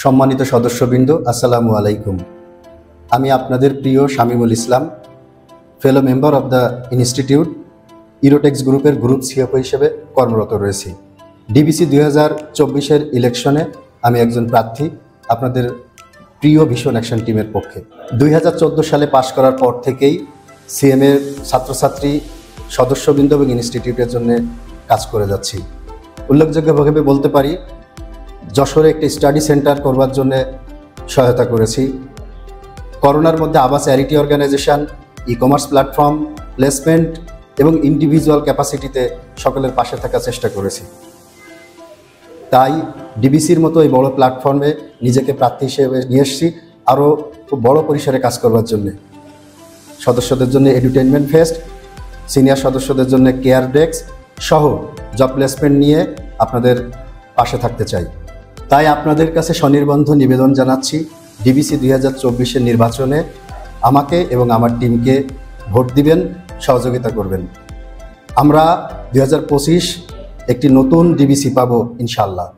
সম্মানিত সদস্যবৃন্দ, আসসালামু আলাইকুম। আমি আপনাদের প্রিয় শামীমুল ইসলাম, ফেলো মেম্বার অব দ্য ইনস্টিটিউট, ইরোটেক্স গ্রুপের গ্রুপ সিএফও হিসেবে কর্মরত রয়েছি। ডিবিসি 2024-এর ইলেকশনে আমি একজন প্রার্থী আপনাদের প্রিয় ভিশন অ্যাকশন টিমের পক্ষে। 2014 সালে পাশ করার পর থেকেই সিএমের ছাত্রছাত্রী, সদস্যবৃন্দ এবং ইনস্টিটিউটের জন্য কাজ করে যাচ্ছি। উল্লেখযোগ্যভাবে বলতে পারি, যশোরে একটি স্টাডি সেন্টার করবার জন্য সহায়তা করেছি। করোনার মধ্যে আবা charity organization, e commerce platform, placement এবং ইন্ডিভিজুয়াল ক্যাপাসিটিতে সকলের পাশে থাকার চেষ্টা করেছি। তাই ডিবিসির মতো এই বড় প্ল্যাটফর্মে নিজেকে প্রার্থী হিসেবে নিয়ে এসেছি আরও খুব বড় পরিসরে কাজ করবার জন্য। সদস্যদের জন্য এডুটেইনমেন্ট ফেস্ট, সিনিয়র সদস্যদের জন্য কেয়ার ডেস্ক সহ জব প্লেসমেন্ট নিয়ে আপনাদের পাশে থাকতে চাই। তাই আপনাদের কাছে স্বনির্বন্ধ নিবেদন জানাচ্ছি, ডিবিসি 2024-এর নির্বাচনে আমাকে এবং আমার টিমকে ভোট দিবেন, সহযোগিতা করবেন। আমরা 2025 একটি নতুন ডিবিসি পাবো ইনশাআল্লাহ।